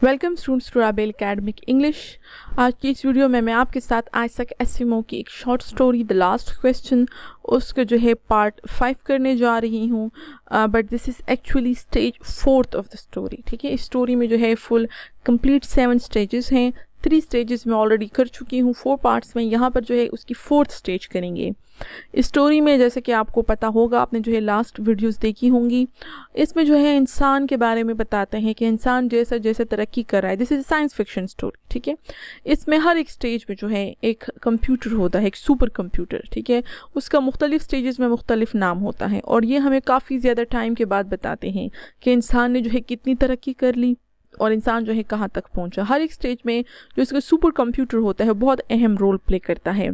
Welcome students to Rabel academic English. आज की इस वीडियो में मैं आपके साथ आइजैक एसिमोव की एक short story the last question उसका जो है पार्ट 5 करने जा रही हूँ। But this is actually stage 4 of the story. ठीक है, इस स्टोरी में जो है फुल कंप्लीट 7 स्टेजेस हैं। 3 स्टेजेस में ऑलरेडी कर चुकी हूँ 4 पार्ट्स में। यहाँ पर जो है उसकी 4th स्टेज करेंगे। इस स्टोरी में जैसे कि आपको पता होगा, आपने जो है लास्ट वीडियोस देखी होंगी, इसमें जो है इंसान के बारे में बताते हैं कि इंसान जैसे जैसे तरक्की कर रहा है। This is science fiction story. ठीक है, इसमें हर एक स्टेज में जो है एक कंप्यूटर होता है, एक सुपर कंप्यूटर। ठीक है, उसका मुख्तलिफ स्टेजेस में मुख्तलिफ नाम होता है और ये हमें काफ़ी ज़्यादा टाइम के बाद बताते हैं कि इंसान ने जो है कितनी तरक्की कर ली और इंसान जो है कहाँ तक पहुँचा। हर एक स्टेज में जो इसका सुपर कंप्यूटर होता है बहुत अहम रोल प्ले करता है।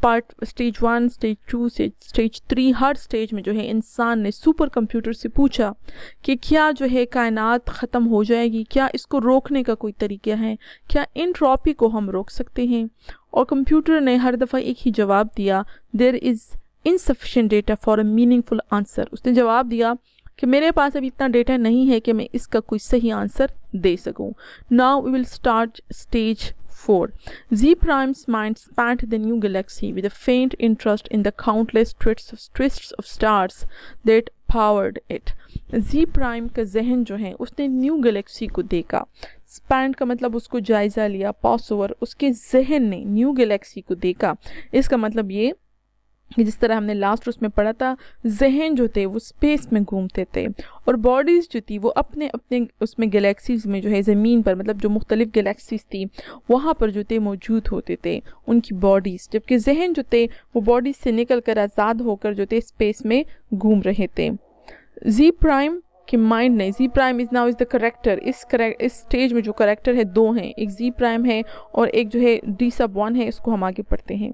पार्ट स्टेज 1, स्टेज 2, स्टेज 3, हर स्टेज में जो है इंसान ने सुपर कंप्यूटर से पूछा कि क्या जो है कायनात ख़त्म हो जाएगी, क्या इसको रोकने का कोई तरीका है, क्या एंट्रोपी को हम रोक सकते हैं। और कंप्यूटर ने हर दफ़ा एक ही जवाब दिया, there is insufficient data for a meaningful answer. उसने जवाब दिया कि मेरे पास अभी इतना डेटा नहीं है कि मैं इसका कोई सही आंसर दे सकूं। Now we will start stage 4. Z Prime's mind spanned the new galaxy with a faint interest in the countless twists of stars that powered it. Z Prime का जहन जो है उसने न्यू गैलेक्सी को देखा। स्पैंड का मतलब उसको जायज़ा लिया, पास ओवर। उसके जहन ने न्यू गैलेक्सी को देखा। इसका मतलब ये कि जिस तरह हमने लास्ट उसमें पढ़ा था, जहन जो थे वो स्पेस में घूमते थे और बॉडीज़ जो थी वो अपने अपने उसमें गैलेक्सीज़ में जो है ज़मीन पर, मतलब जो मुख्तलिफ गैलेक्सीज़ थी वहाँ पर जो थे मौजूद होते थे उनकी बॉडीज़, जबकि जहन जो थे वो बॉडीज़ से निकल कर आज़ाद होकर जो थे स्पेस में घूम रहे थे। जी प्राइम कि माइंड नहीं, G prime is now is the character. इस स्टेज में जो करेक्टर है 2 हैं, एक जी प्राइम है और एक जो है D1 है। इसको हम आगे पढ़ते हैं।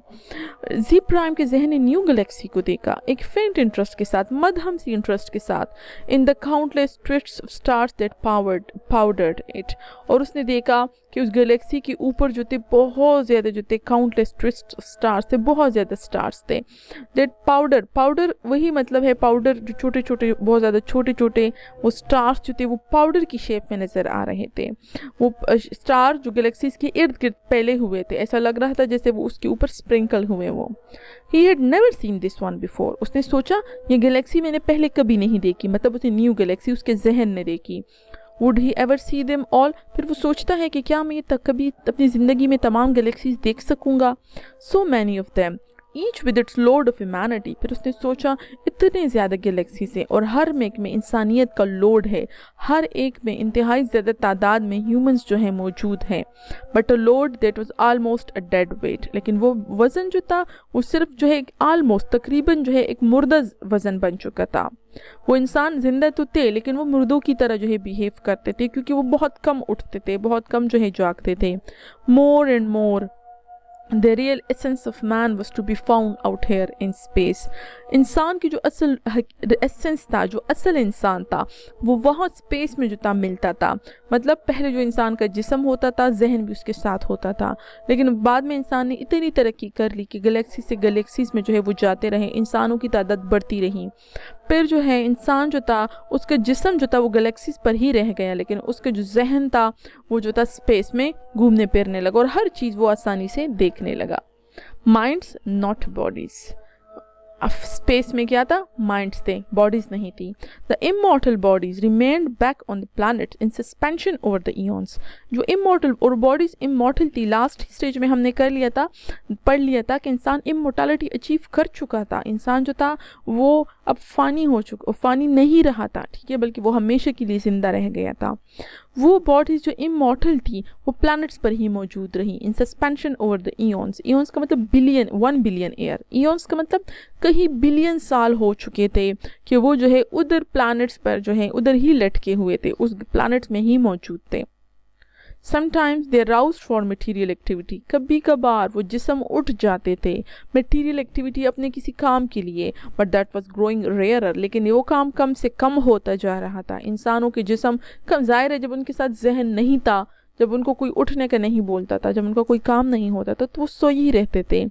जी प्राइम के जहन ने न्यू गैलेक्सी को देखा एक फेंट इंटरेस्ट के साथ, मध्यम सी इंटरेस्ट के साथ, in the countless twists of stars that powdered it. और उसने देखा कि उस गैलेक्सी के ऊपर जो थे बहुत ज़्यादा जो थे काउंटलेस ट्विस्ट स्टार्स थे, बहुत ज़्यादा स्टार्स थे। दैट पाउडर वही मतलब है पाउडर, जो छोटे छोटे बहुत ज़्यादा छोटे छोटे वो स्टार्स जो थे वो पाउडर की शेप में नज़र आ रहे थे। वो स्टार जो गैलेक्सीज के इर्द गिर्द फैले हुए थे, ऐसा लग रहा था जैसे वो उसके ऊपर स्प्रिंकल हुए वो। He had never seen this one before. उसने सोचा ये गैलेक्सी मैंने पहले कभी नहीं देखी, मतलब उसने न्यू गैलेक्सी उसके जहन ने देखी। Would he ever see them all. फिर वो सोचता है कि क्या मैं ये कभी अपनी ज़िंदगी में तमाम गैलेक्सीज देख सकूँगा। So many of them each with its load of humanity. फिर उसने सोचा इतने ज़्यादा गैलेक्सीज हैं और हर में एक में इंसानियत का लोड है, हर एक में इंतहाई ज़्यादा तादाद में ह्यूमंस जो है मौजूद हैं। But a load that was almost a dead weight. लेकिन वो वज़न जो था वो सिर्फ जो है ऑलमोस्ट तकरीबन जो है एक मुर्दा वज़न बन चुका था। वो इंसान जिंदा तो थे लेकिन वो मुर्दों की तरह जो है बिहेव करते थे, क्योंकि वो बहुत कम उठते थे, बहुत कम जो है जागते थे। More and more The real essence of man was to be found out here in space. इंसान की जो असल एसेंस था, जो असल इंसान था, वो वहाँ स्पेस में जो था मिलता था। मतलब पहले जो इंसान का जिस्म होता था, जहन भी उसके साथ होता था, लेकिन बाद में इंसान ने इतनी तरक्की कर ली कि गैलेक्सी से गैलेक्सीज में जो है वो जाते रहे, इंसानों की तादाद बढ़ती रही। फिर जो है इंसान जो था उसका जिस्म जो था वो गैलेक्सीज पर ही रह गया, लेकिन उसका जो जहन था वो जो था स्पेस में घूमने फिरने लगा और हर चीज़ वो आसानी से देखने लगा। Minds not bodies. अब स्पेस में क्या था? माइंड्स थे, बॉडीज नहीं थी। The immortal bodies remained back on the planet in suspension over the aeons. जो इमॉर्टल और बॉडीज इमॉर्टल थी, लास्ट स्टेज में हमने पढ़ लिया था कि इंसान इमॉर्टलिटी अचीव कर चुका था। इंसान जो था वो अब फानी हो चुका, फानी नहीं रहा था, ठीक है, बल्कि वो हमेशा के लिए जिंदा रह गया था। वो बॉडीज जो इमॉर्टल थी वो प्लैनेट्स पर ही मौजूद रही, इन सस्पेंशन ओवर द इयॉन्स। इयॉन्स का मतलब बिलियन, 1 बिलियन ईयर। इयॉन्स का मतलब कई बिलियन साल हो चुके थे कि वो जो है उधर प्लैनेट्स पर जो है उधर ही लटके हुए थे, उस प्लैनेट्स में ही मौजूद थे। Sometimes they roused for material activity. कभी कभार वो जिस्म उठ जाते थे मटीरियल एक्टिविटी अपने किसी काम के लिए, but that was growing rarer. लेकिन वो काम कम से कम होता जा रहा था। इंसानों के जिस्म कम, जाहिर है जब उनके साथ जहन नहीं था, जब उनको कोई उठने का नहीं बोलता था, जब उनका कोई काम नहीं होता था, तो वो सोए ही रहते थे।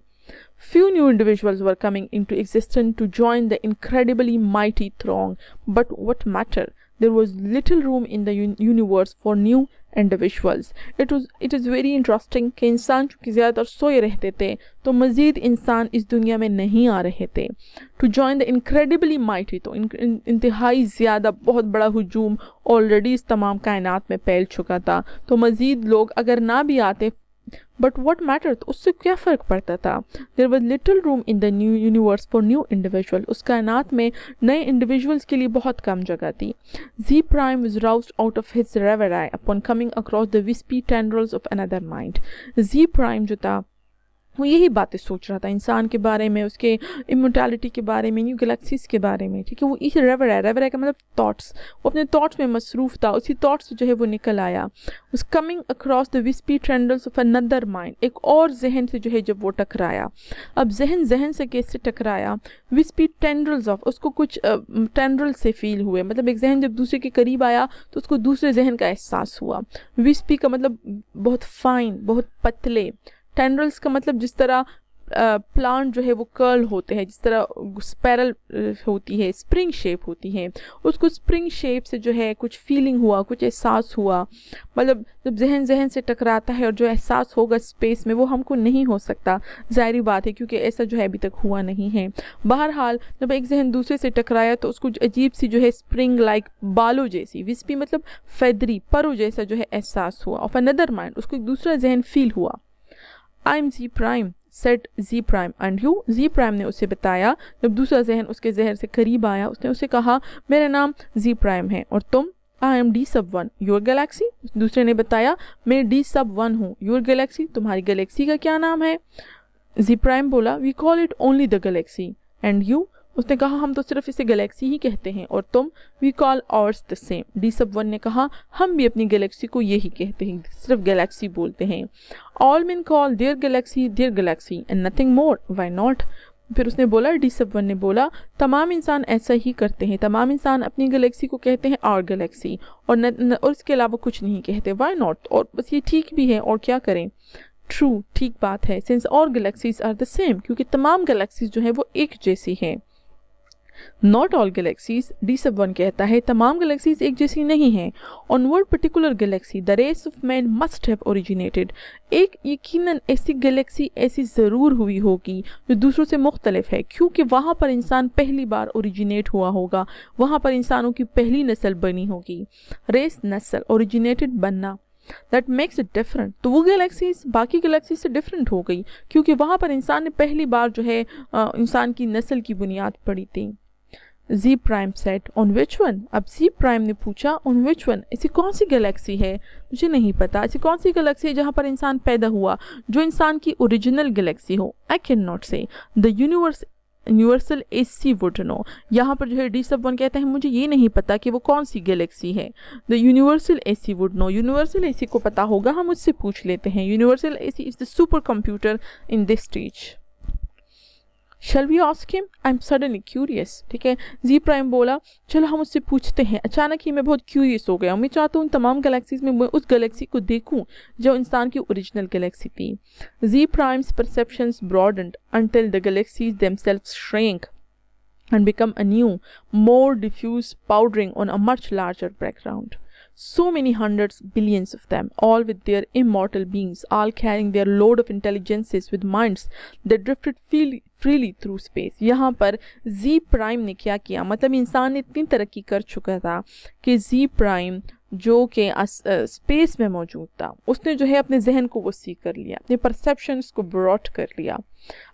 Few new individuals were coming into existence to join the incredibly mighty throng, but what matter? There was little room in the universe for new individuals. It is very interesting कि इंसान चूँकि ज़्यादातर सोए रहते थे तो मज़ीद इंसान इस दुनिया में नहीं आ रहे थे. To join the incredibly mighty, तो इंतहाई ज़्यादा बहुत बड़ा हुजूम ऑलरेडी इस तमाम कायनात में फैल चुका था, तो मज़ीद लोग अगर ना भी आते, बट वॉट मैटर, तो उससे क्या फ़र्क पड़ता था. There was little room in the new universe for new individual. उस कायनात में नए इंडिविजुअल्स के लिए बहुत कम जगह थी. G prime was roused out of his reverie upon coming across the wispy tendrils of another mind. G prime जो था वो यही बातें सोच रहा था इंसान के बारे में, उसके इमोर्टैलिटी के बारे में, न्यू गैलेक्सीज के बारे में. ठीक है, वो इस रेवराई का मतलब थॉट्स, वो अपने थॉट्स में मसरूफ़ था. उसी थॉट्स जो है वो निकल आया. उस coming across the wispy tendrils of another mind, एक और जहन से जो है जब वो टकराया. अब जहन से कैसे टकराया, विस्पी टेंड्रल्स ऑफ, उसको कुछ टेंड्रल से फील हुए, मतलब एक जहन जब दूसरे के करीब आया तो उसको दूसरे जहन का एहसास हुआ. विस्पी का मतलब बहुत फाइन, बहुत पतले. टेंड्रल्स का मतलब जिस तरह प्लांट जो है वो कर्ल होते हैं, जिस तरह स्पैरल होती है, स्प्रिंग शेप होती है, उसको स्प्रिंग शेप से जो है कुछ फीलिंग हुआ, कुछ एहसास हुआ. मतलब जब जहन से टकराता है और जो एहसास होगा स्पेस में वो हमको नहीं हो सकता, ज़ाहिरी बात है, क्योंकि ऐसा जो है अभी तक हुआ नहीं है. बहरहाल जब एक जहन दूसरे से टकराया तो उसको अजीब सी जो है स्प्रिंग लाइक बालों जैसी, विस्पी मतलब फेदरी, परों जैसा जो है एहसास हुआ. ऑफ अनदर माइंड, उसको एक दूसरा जहन फील हुआ. I am Zee prime, said Zee Prime, and you. Zee Prime ने उसे बताया, जब दूसरा जहन उसके जहर से करीब आया उसने उसे कहा मेरा नाम जी प्राइम है और तुम. I am D Sub one, your Galaxy. दूसरे ने बताया मैं डी सब वन हूँ, योर गैलेक्सी, तुम्हारी गैलेक्सी का क्या नाम है. जी प्राइम बोला we call it only the galaxy. And you, उसने कहा हम तो सिर्फ इसे गैलेक्सी ही कहते हैं. और तुम. We call ours the same. Dee Sub Wun ने कहा हम भी अपनी गैलेक्सी को यही कहते हैं, सिर्फ गैलेक्सी बोलते हैं. All men call their galaxy and nothing more, why not. फिर उसने बोला, डी सब वन ने बोला तमाम इंसान ऐसा ही करते हैं, तमाम इंसान अपनी गैलेक्सी को कहते हैं आवर गैलेक्सी और इसके अलावा कुछ नहीं कहते, वाई नॉट, और बस ये ठीक भी है और क्या करें. ट्रू, ठीक बात है. Since all galaxies are the same, क्योंकि तमाम गैलेक्सीज जो है वो एक जैसी हैं. Not all galaxies, Dee Sub Wun कहता है तमाम गैलेक्सीज एक जैसी नहीं हैं. On one particular galaxy the race of man must have originated. एक यकीनन ऐसी गैलेक्सी ऐसी ज़रूर हुई होगी जो दूसरों से मुख्तलिफ है, क्योंकि वहाँ पर इंसान पहली बार ओरिजिनेट हुआ होगा, वहाँ पर इंसानों की पहली नस्ल बनी होगी. रेस नस्ल, ओरिजिनेटेड बनना, दैट मेक्स इट डिफरेंट. तो वो गैलेक्सीज बाकी गैलेक्सी से डिफरेंट हो गई क्योंकि वहाँ पर इंसान ने पहली बार जो है इंसान की नस्ल की बुनियाद पड़ी थी. G prime set on which one. अब जी प्राइम ने पूछा ऑन विच वन, ऐसी कौन सी गैलेक्सी है, मुझे नहीं पता. ऐसी कौन सी गैलेक्सी है जहाँ पर इंसान पैदा हुआ, जो इंसान की ओरिजिनल गैलेक्सी हो. आई कैन नॉट से. The universal AC would know. यहाँ पर जो है डी सब वन कहता है मुझे ये नहीं पता कि वो कौन सी गैलेक्सी है. The universal AC would know. Universal AC को पता होगा, हम उससे पूछ लेते हैं. Universal AC is the super computer in this stage. Shall we ask him? I'm suddenly curious. ठीक है, जी प्राइम बोला चलो हम उससे पूछते हैं. अचानक ही मैं बहुत क्यूरियस हो गया. मैं चाहता हूँ तमाम गैलेक्सीज में मैं उस गैलेक्सी को देखूँ जो इंसान की ओरिजिनल गैलेक्सी थी. G prime's perceptions broadened until the galaxies themselves shrank and become a new, more diffuse powdering on a much larger background. So many hundreds, billions of them, all with their immortal beings, all carrying their load of intelligences with minds that drifted freely through space. यहाँ पर जी Prime ने क्या किया, मतलब इंसान ने इतनी तरक्की कर चुका था कि जी प्राइम जो कि स्पेस में मौजूद था, उसने जो है अपने जहन को वसी कर लिया, अपने परसेप्शंस को ब्रॉड कर लिया,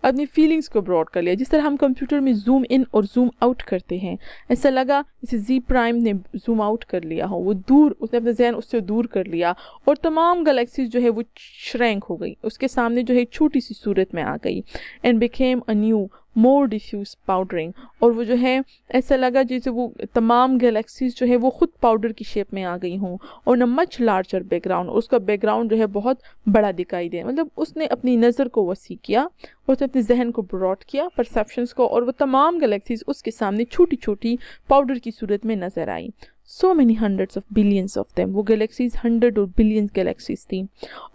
अपनी फीलिंग्स को ब्रॉड कर लिया. जिस तरह हम कंप्यूटर में जूम इन और जूम आउट करते हैं, ऐसा लगा जैसे जी प्राइम ने जूम आउट कर लिया हो, वो दूर, उसने अपना जहन उससे दूर कर लिया और तमाम गैलेक्सीज जो है वो श्रैंक हो गई, उसके सामने जो है एक छोटी सी सूरत में आ गई. And became a new, more diffuse powdering. और वो जो है ऐसा लगा जैसे वो तमाम गैलेक्सीज जो है वो खुद पाउडर की शेप में आ गई हों और न मच लार्जर बैकग्राउंड, उसका बैकग्राउंड जो है बहुत बड़ा दिखाई दे. मतलब उसने अपनी नज़र को वसी किया, उसने अपने जहन को ब्रॉड किया, परसेप्शंस को, और वो तमाम गैलेक्सीज उसके सामने छोटी छोटी पाउडर की सूरत में नज़र आई. So many hundreds of billions of them. वो गैलेक्सीज 100 और बिलियंस गैलेक्सीज थी.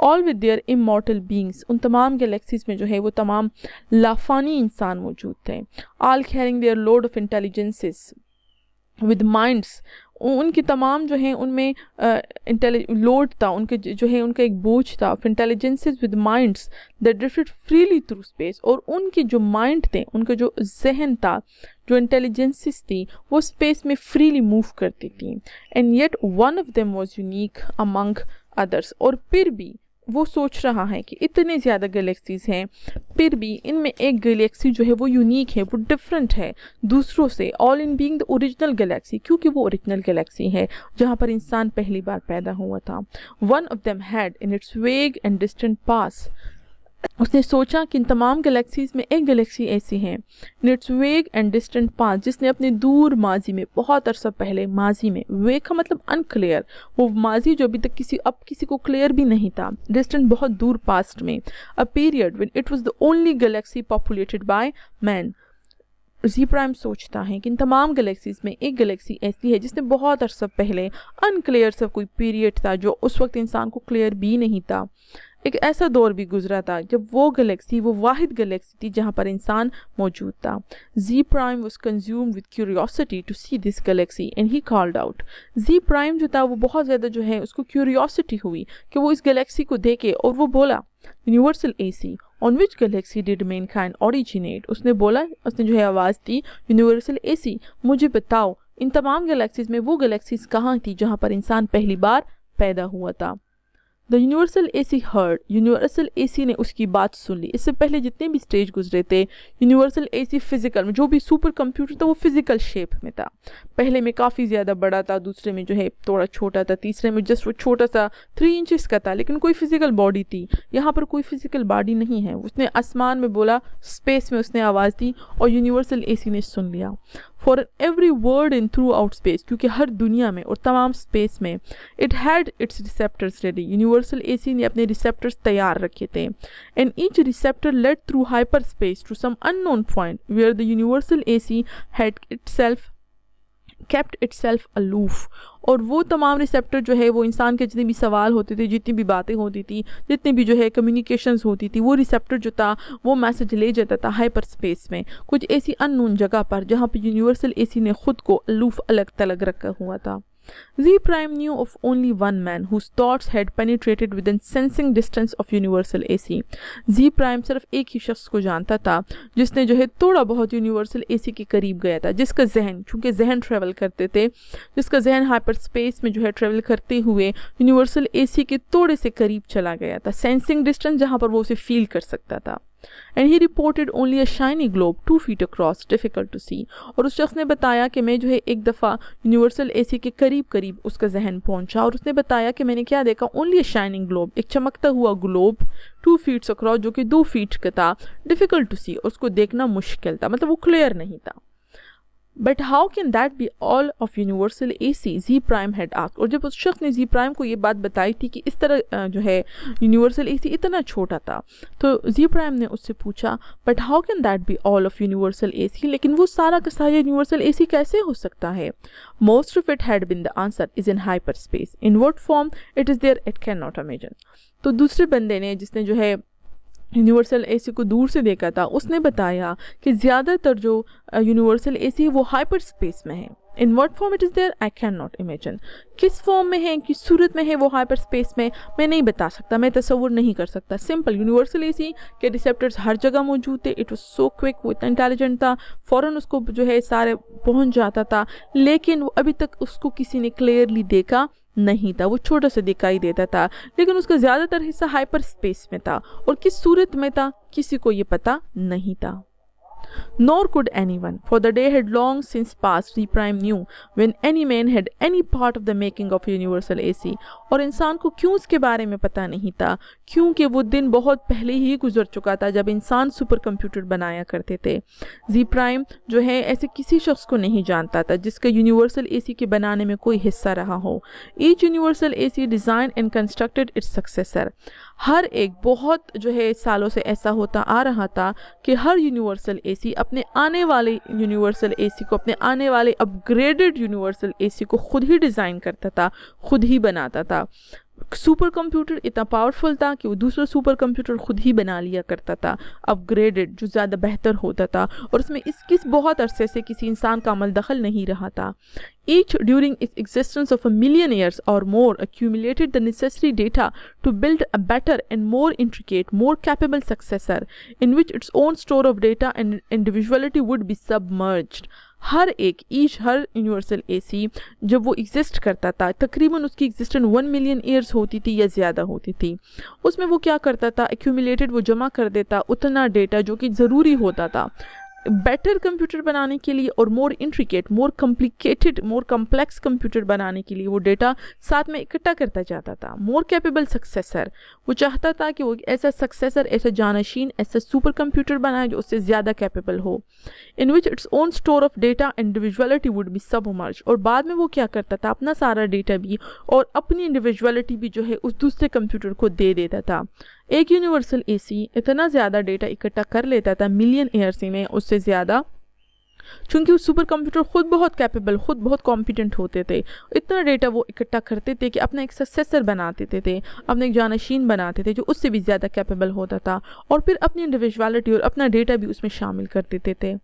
All with their immortal beings. उन तमाम गैलेक्सीज में जो है वो तमाम लाफानी इंसान मौजूद थे. All carrying their load of intelligences. With minds, उनकी तमाम जो हैं उनमें लोड था, उनके जो है उनका एक बोझ था of intelligences with minds that drifted freely through space, और उनके जो माइंड थे, उनका जो जहन था, जो इंटेलिजेंसेस थी, वो स्पेस में फ्रीली मूव करती थी। And yet one of them was unique among others, और फिर भी वो सोच रहा है कि इतने ज़्यादा गैलेक्सीज हैं, फिर भी इनमें एक गैलेक्सी जो है वो यूनिक है, वो डिफरेंट है दूसरों से, all in being the original Galaxy, क्योंकि वो ओरिजिनल गैलेक्सी है जहाँ पर इंसान पहली बार पैदा हुआ था। One of them had in its वेग एंड डिस्टेंट पास, उसने सोचा कि इन तमाम गैलेक्सीज में एक गैलेक्सी ऐसी है, इन इट्स वेग एंड डिस्टेंट पास, जिसने अपने दूर माजी में, बहुत अरसा पहले माजी में, वेग का मतलब अनक्लियर, वो माजी जो अभी तक किसी को क्लियर भी नहीं था, डिस्टेंट बहुत दूर पास्ट में, a period when it was the only galaxy populated by man. Zee Prime सोचता है कि इन तमाम गैलेक्सीज में एक गैलेक्सी ऐसी है जिसने बहुत अरसा पहले, अनक्लियर सा कोई पीरियड था जो उस वक्त इंसान को क्लियर भी नहीं था, एक ऐसा दौर भी गुजरा था जब वो गैलेक्सी, वो वाहिद गैलेक्सी थी जहाँ पर इंसान मौजूद था। G prime was consumed with curiosity to see this galaxy and he called out. G prime जो था वो बहुत ज़्यादा जो है उसको क्यूरियोसिटी हुई कि वो इस गैलेक्सी को देखे, और वो बोला universal AC on which Galaxy did Mankind originate, उसने बोला, उसने जो है आवाज़ दी, यूनिवर्सल एसी मुझे बताओ इन तमाम गैलेक्सीज में वो गैलेक्सीज कहाँ थी जहाँ पर इंसान पहली बार पैदा हुआ था। The universal AC heard, universal AC ने उसकी बात सुन ली। इससे पहले जितने भी स्टेज गुजरे थे, यूनिवर्सल एसी फिजिकल में, जो भी सुपर कंप्यूटर था वो फिजिकल शेप में था, पहले में काफ़ी ज़्यादा बड़ा था, दूसरे में जो है थोड़ा छोटा था, तीसरे में जस्ट वो छोटा सा 3 इंचेस का था, लेकिन कोई फिजिकल बॉडी थी। यहाँ पर कोई फिजिकल बॉडी नहीं है। उसने आसमान में बोला, स्पेस में उसने आवाज़ दी, और यूनिवर्सल एसी ने सुन लिया। For every word in throughout space, क्योंकि हर दुनिया में और तमाम स्पेस में, it had its receptors ready, universal AC ने अपने रिसेप्टर्स तैयार रखे थे। And each receptor led through hyper space to some unknown point where the universal AC had itself kept itself aloof, और वो तमाम रिसेप्टर जो है वो इंसान के जितने भी सवाल होते थे, जितनी भी बातें होती थी, जितनी भी जो है कम्युनिकेशंस होती थी, वो रिसेप्टर जो था वो मैसेज ले जाता था हाइपर स्पेस में, कुछ ऐसी अननोन जगह पर जहाँ पर यूनिवर्सल एसी ने खुद को अलूफ अलग तलग रखा हुआ था। Z Prime knew of only one man whose thoughts had penetrated within sensing distance of universal AC. Z Prime सिर्फ एक ही शख्स को जानता था जिसने जो है थोड़ा बहुत यूनिवर्सल AC के करीब गया था, जिसका जहन, चूँकि जहन ट्रेवल करते थे, जिसका जहन हाइपर स्पेस में जो है ट्रेवल करते हुए यूनिवर्सल AC के थोड़े से करीब चला गया था, सेंसिंग डिस्टेंस जहाँ पर वो उसे फील कर सकता था। And he reported only a shiny globe 2 feet across, difficult to see. और उस शख्स ने बताया कि मैं जो है एक दफ़ा यूनिवर्सल एसी के करीब करीब उसका जहन पहुंचा, और उसने बताया कि मैंने क्या देखा, ओनली a shining globe, एक चमकता हुआ ग्लोब 2 feet across, जो कि 2 feet का था, difficult to see, और उसको देखना मुश्किल था, मतलब वो क्लियर नहीं था। But how can that be all of universal AC, Zee Prime had asked. और जब उस शख्स ने जी प्राइम को ये बात बताई थी कि इस तरह जो है यूनिवर्सल एसी इतना छोटा था, तो जी प्राइम ने उससे पूछा, but how can that be all of universal AC, लेकिन वो सारा का सारा यूनिवर्सल एसी कैसे हो सकता है। Most of it had been the answer is in hyper space, in what form it is there it can not imagine. तो दूसरे बंदे ने, जिसने जो है यूनिवर्सल एसी को दूर से देखा था, उसने बताया कि ज़्यादातर जो यूनिवर्सल एसी है वो हाइपर स्पेस में है। In what form it is there I can not imagine, किस फॉर्म में है, किस सूरत में है वो हाइपर स्पेस में, मैं नहीं बता सकता, मैं तस्वुर नहीं कर सकता। सिंपल, यूनिवर्सल एसी के रिसेप्टर्स हर जगह मौजूद थे, इट वाज सो क्विक, वो इतना इंटेलिजेंट था, फ़ौरन उसको जो है सारे पहुंच जाता था, लेकिन वो अभी तक उसको किसी ने क्लियरली देखा नहीं था, वो छोटा सा दिखाई देता था, लेकिन उसका ज़्यादातर हिस्सा हाइपर स्पेस में था, और किस सूरत में था किसी को ये पता नहीं था। Nor could anyone, for the day had long since passed, Z Prime knew, when any man had any part of the making of universal AC. और इंसान को क्यों उसके बारे में पता नहीं था, क्योंकि वो दिन बहुत पहले ही गुजर चुका था जब इंसान सुपर कंप्यूटर बनाया करते थे। जी प्राइम जो है ऐसे किसी शख्स को नहीं जानता था जिसका यूनिवर्सल एसी के बनाने में कोई हिस्सा रहा हो। Each universal AC design and constructed its successor, हर एक बहुत जो है सालों से ऐसा होता आ रहा था कि हर यूनिवर्सल एसी अपने आने वाले यूनिवर्सल एसी को, अपने आने वाले अपग्रेडेड यूनिवर्सल एसी को खुद ही डिज़ाइन करता था, खुद ही बनाता था। सुपर कंप्यूटर इतना पावरफुल था कि वो दूसरा सुपर कंप्यूटर खुद ही बना लिया करता था, अपग्रेडेड, जो ज़्यादा बेहतर होता था, और उसमें इसकी बहुत अरसे से किसी इंसान का अमल दखल नहीं रहा था. Each during its existence of a million years or more accumulated the necessary data to build a better and more intricate, more capable successor in which its own store of data and individuality would be submerged. Her universal AC जब वो exist करता था, तकरीबन उसकी existence 1 million years होती थी या ज़्यादा होती थी. उसमें वो क्या करता था, एक्यूमुलेटेड वो जमा कर देता उतना डेटा जो कि ज़रूरी होता था बेटर कंप्यूटर बनाने के लिए, और more intricate, more complicated, more complex computer बनाने के लिए वो डेटा साथ में इकट्ठा करता जाता था. मोर कैपेबल सक्सेसर, वो चाहता था कि वो ऐसा सक्सेसर, ऐसा जानशीन, ऐसा सुपर कंप्यूटर बनाए जो उससे ज़्यादा कैपेबल हो. In which its own store of data individuality would be submerge, और बाद में वो क्या करता था, अपना सारा डेटा भी और अपनी इंडिविजुअलिटी भी जो है उस दूसरे कंप्यूटर को दे देता था. एक यूनिवर्सल एसी इतना ज़्यादा डेटा इकट्ठा कर लेता था मिलियन ईयर्स में, उससे ज़्यादा, चूँकि उस सुपर कंप्यूटर खुद बहुत कैपेबल, खुद बहुत कॉम्पिटेंट होते थे. इतना डेटा वो इकट्ठा करते थे कि अपना एक सक्सेसर बना देते थे, अपना एक जानशीन बनाते थे जो उससे भी ज़्यादा कैपेबल होता था, और फिर अपनी इंडिविजुअलिटी और अपना डेटा भी उसमें शामिल कर देते थे.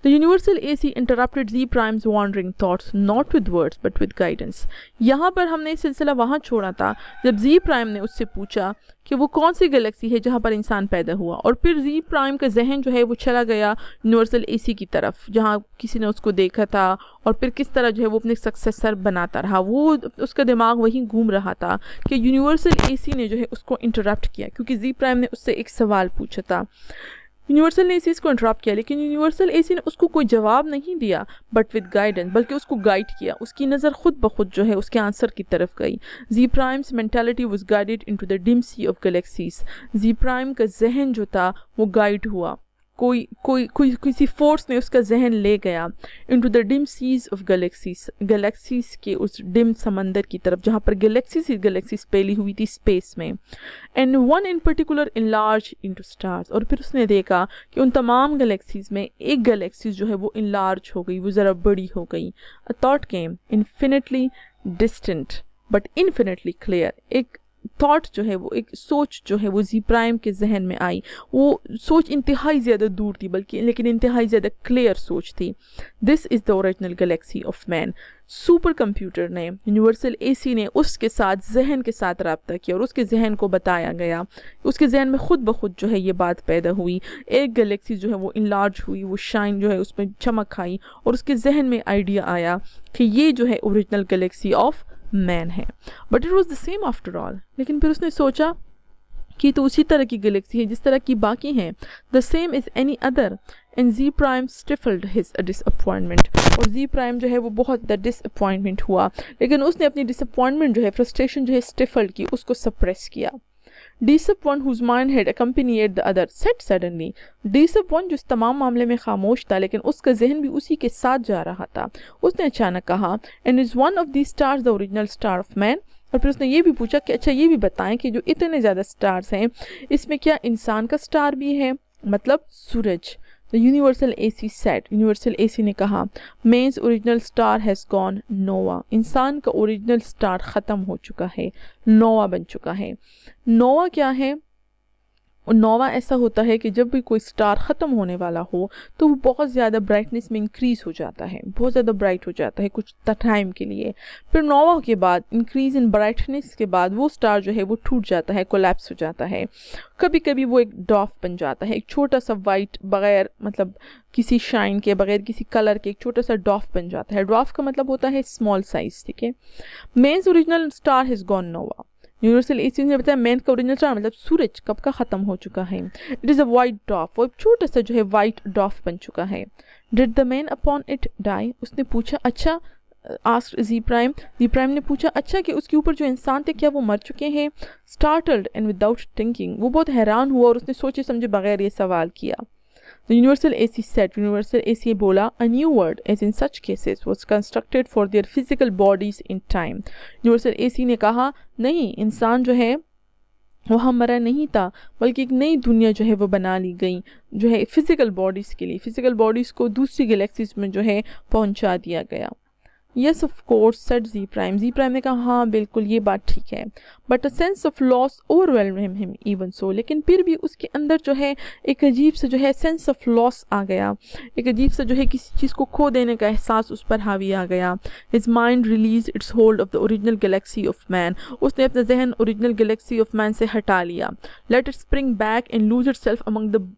The universal AC interrupted Z prime's wandering thoughts, not with words but with guidance. यहाँ पर हमने सिलसिला वहाँ छोड़ा था जब Z प्राइम ने उससे पूछा कि वो कौन सी गैलेक्सी है जहाँ पर इंसान पैदा हुआ, और फिर Z प्राइम का जहन जो है वो चला गया यूनिवर्सल AC की तरफ, जहाँ किसी ने उसको देखा था, और फिर किस तरह जो है वो अपने सक्सेसर बनाता रहा. वो उसका दिमाग वहीं घूम रहा था कि यूनिवर्सल AC ने जो है उसको इंटरप्ट किया, क्योंकि Z प्राइम ने उससे एक सवाल पूछा था. यूनिवर्सल ने इसी इसको इंटरप्ट किया, लेकिन यूनिवर्सल एसी ने उसको कोई जवाब नहीं दिया बट विद गाइडेंस, बल्कि उसको गाइड किया. उसकी नज़र खुद ब खुद जो है उसके आंसर की तरफ गई. G prime's mentality was guided into the dim sea of galaxies. G prime का जहन जो था वो गाइड हुआ, किसी फोर्स ने उसका जहन ले गया into the dim seas of galaxies के उस डिम समंदर की तरफ जहाँ पर गैलेक्सीज फैली हुई थी स्पेस में. And one in particular enlarge into stars, और फिर उसने देखा कि उन तमाम गैलेक्सीज में एक गैलेक्सीज जो है वो इनलार्ज हो गई, वो ज़रा बड़ी हो गई. A thought came infinitely distant but infinitely clear. एक थॉट जो है वो, एक सोच जो है वो जी प्राइम के जहन में आई. वो सोच इंतहाई ज़्यादा दूर थी, बल्कि लेकिन इंतहाई ज़्यादा क्लियर सोच थी. This is the original Galaxy of man. Super computer ने, यूनिवर्सल एसी ने उसके साथ, जहन के साथ रब्ता किया और उसके जहन को बताया गया. उसके जहन में खुद ब खुद जो है ये बात पैदा हुई. एक गैलेक्सी जो है वो इनलार्ज हुई, वो शाइन जो है उसमें चमक आई, और उसके जहन में आइडिया आया कि ये जो है ओरिजिनल गैलेक्सी ऑफ मैन है. But it was the same after all. लेकिन फिर उसने सोचा कि तो उसी तरह की गैलेक्सी है जिस तरह की बाकी हैं, the same is any other. And G prime stifled his disappointment, और जी प्राइम जो है वो बहुत ज़्यादा डिसअपॉइंटमेंट हुआ, लेकिन उसने अपनी डिसअपॉइंटमेंट जो है, फ्रस्ट्रेशन जो है स्टिफल्ड की, उसको सप्रेस किया. Dee Sub Wun whose mind had accompanied the other said suddenly. Dee Sub Wun जो इस तमाम मामले में खामोश था, लेकिन उसका जहन भी उसी के साथ जा रहा था, उसने अचानक कहा, and is one of these stars the original star of man. और फिर उसने ये भी पूछा कि अच्छा ये भी बताएं कि जो इतने ज़्यादा स्टार्स हैं इसमें क्या इंसान का स्टार भी है, मतलब सूरज. The universal AC said, universal AC ने कहा, man's original star has gone nova. इंसान का ओरिजिनल स्टार ख़त्म हो चुका है, नोवा बन चुका है. नोवा क्या है? नोवा ऐसा होता है कि जब भी कोई स्टार ख़त्म होने वाला हो तो वो बहुत ज़्यादा ब्राइटनेस में इंक्रीज़ हो जाता है, बहुत ज़्यादा ब्राइट हो जाता है कुछ टाइम के लिए. फिर नोवा के बाद, इंक्रीज़ इन ब्राइटनेस के बाद, वो स्टार जो है वो टूट जाता है, कोलैप्स हो जाता है. कभी कभी वो एक डॉफ बन जाता है, एक छोटा सा वाइट, बग़ैर मतलब किसी शाइन के, बग़ैर किसी कलर के, एक छोटा सा डॉफ बन जाता है. डॉफ का मतलब होता है स्मॉल साइज़, ठीक है. Man's original star has gone nova. Universal AC ने बताया मैन का ओरिजिनल स्टार मतलब सूरज कब का ख़त्म हो चुका है. इट इज़ अ वाइट डॉफ, वो छोटा सा जो है वाइट डॉफ बन चुका है. Did the man upon it die. उसने पूछा, अच्छा, asked Zee Prime. Zee Prime ने पूछा, अच्छा कि उसके ऊपर जो इंसान थे क्या वो मर चुके हैं. स्टार्टल्ड एंड विदाउट थिंकिंग, वो बहुत हैरान हुआ और उसने सोचे समझे बगैर ये सवाल किया. The universal AC said, universal AC बोला, a new word as in such cases was constructed for their physical bodies in time. universal AC ने कहा, नहीं, इंसान जो है वहाँ मरा नहीं था, बल्कि एक नई दुनिया जो है वो बना ली गई जो है फिज़िकल बॉडीज़ के लिए. फिज़िकल बॉडीज़ को दूसरी गैलेक्सीज में जो है पहुँचा दिया गया. Yes of course said Zee Prime, Zee Prime ने कहा हाँ बिल्कुल ये बात ठीक है। But a sense of loss overwhelm him even so, लेकिन फिर भी उसके अंदर जो है एक अजीब से जो है सेंस ऑफ लॉस आ गया, एक अजीब से जो है किसी चीज़ को खो देने का एहसास उस पर हावी आ गया। His mind release it's hold of the original Galaxy of man, उसने अपना जहन ओरिजिनल गैलेक्सी ऑफ मैन से हटा लिया। Let it spring back and lose itself among the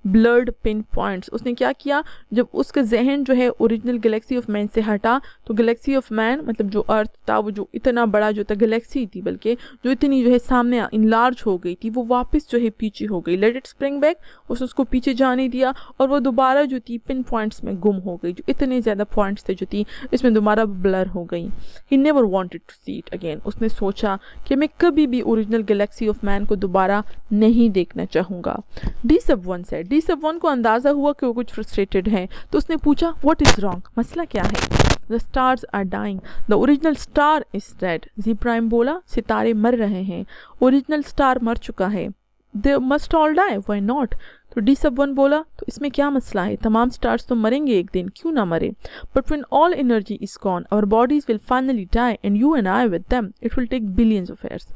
blurred pin points, उसने क्या किया, जब उसका जहन जो है ओरिजिनल गैलेक्सी ऑफ मैन से हटा तो गैलेक्सी ऑफ मैन मतलब जो अर्थ था, वो जो इतना बड़ा जो था गैलेक्सी थी, बल्कि जो इतनी जो है सामने इनलार्ज हो गई थी, वो वापस जो है पीछे हो गई। लेट इट स्प्रिंग बैक, उसने उसको पीछे जाने दिया और वो दोबारा जो थी पिन पॉइंट्स में गुम हो गई, जो इतने ज़्यादा पॉइंट्स थे जो थी इसमें दोबारा ब्लर हो गई। He never wanted to see it again, उसने सोचा कि मैं कभी भी ओरिजिनल गैलेक्सी ऑफ मैन को दोबारा नहीं देखना चाहूँगा। D Sub Wun said, D Sub one को अंदाज़ा हुआ कि वो कुछ फ्रस्ट्रेटेड है, तो उसने पूछा व्हाट इज़ रॉन्ग, मसला क्या है। The stars are dying, the original star is dead, Zee Prime बोला सितारे मर रहे हैं, ओरिजिनल स्टार मर चुका है। They must all die, why not, तो डी सब वन बोला तो इसमें क्या मसला है, तमाम स्टार्स तो मरेंगे एक दिन, क्यों ना मरे। But when all energy is gone our bodies will finally die and you and I with them, it will take billions of years.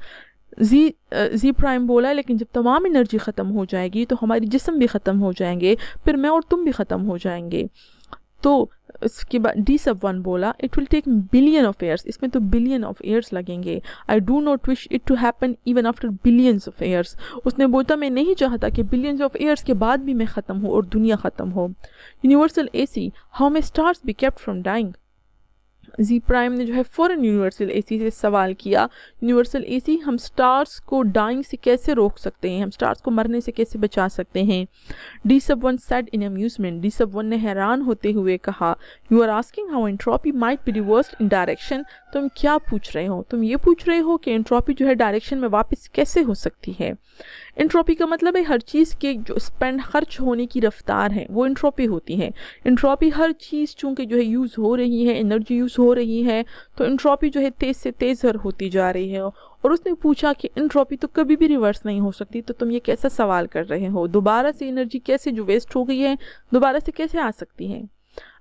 Zee Prime बोला लेकिन जब तमाम एनर्जी ख़त्म हो जाएगी तो हमारी जिस्म भी ख़त्म हो जाएंगे, फिर मैं और तुम भी ख़त्म हो जाएंगे। तो इसके बाद डी सब वन बोला it will take billion of years, इसमें तो बिलियन ऑफ ईयर्स लगेंगे। I do not wish it to happen even after billions of years, उसने बोला मैं नहीं चाहता कि बिलियंस ऑफ ईयर्स के बाद भी मैं ख़त्म हो और दुनिया ख़त्म हो। Universal AC, how may stars be kept from dying, Zee Prime ने जो है फ़ौरन यूनिवर्सल एसी से सवाल किया, यूनिवर्सल एसी हम स्टार्स को डाइंग से कैसे रोक सकते हैं, हम स्टार्स को मरने से कैसे बचा सकते हैं। Dee Sub Wun said in amusement, Dee Sub Wun ने हैरान होते हुए कहा you are asking how entropy might be reversed in direction, तुम क्या पूछ रहे हो, तुम ये पूछ रहे हो कि एंट्रोपी जो है डायरेक्शन में वापस कैसे हो सकती है। एंट्रोपी का मतलब है हर चीज़ के जो स्पेंड खर्च होने की रफ्तार है वो एंट्रोपी होती है। एंट्रोपी हर चीज़ चूँकि जो है यूज़ हो रही है, एनर्जी यूज़ हो रही है, तो एंट्रोपी जो है तेज़ से तेज़र होती जा रही है। और उसने पूछा कि एंट्रोपी तो कभी भी रिवर्स नहीं हो सकती, तो तुम ये कैसा सवाल कर रहे हो, दोबारा से एनर्जी कैसे जो वेस्ट हो गई है दोबारा से कैसे आ सकती है।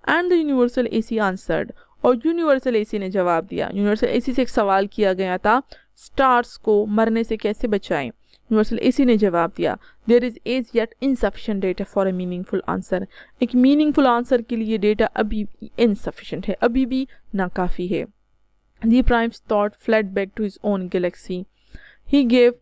And the universal AC answered, और यूनिवर्सल एसी ने जवाब दिया। यूनिवर्सल एसी से एक सवाल किया गया था स्टार्स को मरने से कैसे बचाएं, यूनिवर्सल एसी ने जवाब दिया there is as yet insufficient data for a meaningful answer, एक मीनिंगफुल आंसर के लिए डेटा अभी इनसफिशिएंट है, अभी भी नाकाफ़ी है। G prime's thought fled back to his own galaxy, he gave,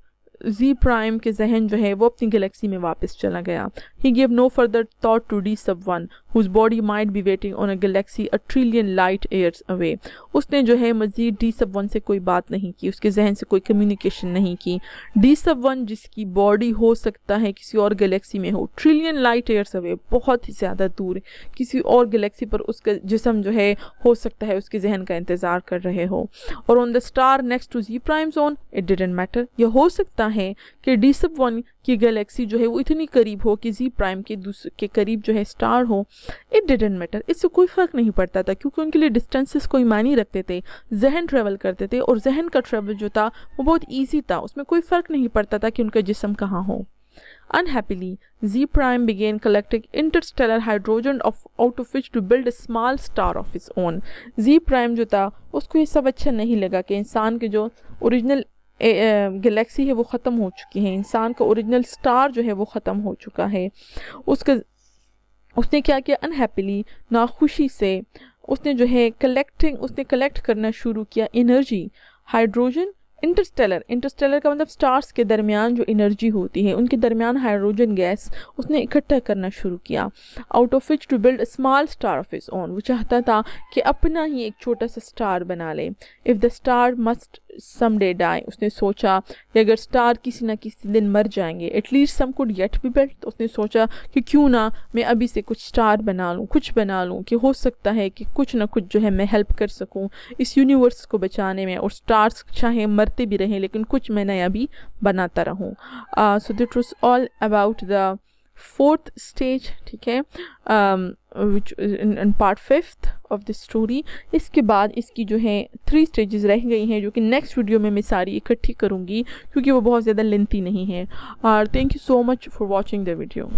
G prime के जहन जो है वो अपनी गैलेक्सी में वापस चला गया। He gave no further thought to Dee Sub Wun whose body might be waiting on a galaxy a trillion light years away, उसने जो है मजीद डी सब वन से कोई बात नहीं की, उसके जहन से कोई कम्युनिकेशन नहीं की। डी सब वन जिसकी बॉडी हो सकता है किसी और गैलेक्सी में हो, ट्रिलियन लाइट ईयर्स अवे बहुत ही ज़्यादा दूर किसी और गैलेक्सी पर उसका जिस्म जो है हो सकता है उसके जहन का इंतज़ार कर रहे हो। और on the star next to Zee Prime zone it didn't matter, यह हो सकता है कि डी सब वन की गैलेक्सी जो है वो इतनी करीब हो कि जी प्राइम के करीब जो है स्टार हो, इट डिडंट मैटर, इससे कोई फ़र्क नहीं पड़ता था क्योंकि उनके लिए डिस्टेंसेस कोई मायने रखते थे, जहन ट्रेवल करते थे और जहन का ट्रेवल जो था वो बहुत ईजी था, उसमें कोई फ़र्क नहीं पड़ता था कि उनका जिस्म कहाँ हो। Unhappily, Z Prime began collecting interstellar hydrogen out of which to build a small star of his own. Z Prime जो था उसको ये सब अच्छा नहीं लगा कि इंसान के जो ओरिजिनल गैलेक्सी है वो ख़त्म हो चुकी है, इंसान का ओरिजिनल स्टार जो है वो ख़त्म हो चुका है। उसने क्या किया, अनहैप्पीली, नाखुशी से उसने जो है उसने कलेक्ट करना शुरू किया एनर्जी, हाइड्रोजन, इंटरस्टेलर का मतलब स्टार्स के दरमियान जो एनर्जी होती है उनके दरमियान हाइड्रोजन गैस उसने इकट्ठा करना शुरू किया। Out of which to build a small star of his own, वो चाहता था कि अपना ही एक छोटा सा स्टार बना ले। If the star must someday die, उसने सोचा कि अगर स्टार किसी ना किसी दिन मर जाएंगे, at least some could yet be built, तो उसने सोचा कि क्यों ना मैं अभी से कुछ स्टार बना लूँ, कुछ बना लूँ कि हो सकता है कि कुछ ना कुछ जो है मैं हेल्प कर सकूँ इस यूनिवर्स को बचाने में, और स्टार्स चाहे मरते भी रहें लेकिन कुछ मैं नया भी बनाता रहूँ। So that was all about the fourth stage, ठीक है, which in part 5th of the story. इसके बाद इसकी जो है 3 स्टेजेस रह गई हैं जो कि नेक्स्ट वीडियो में मैं सारी इकट्ठी करूँगी क्योंकि वो बहुत ज़्यादा लेंथी नहीं है। और thank you so much for watching the video.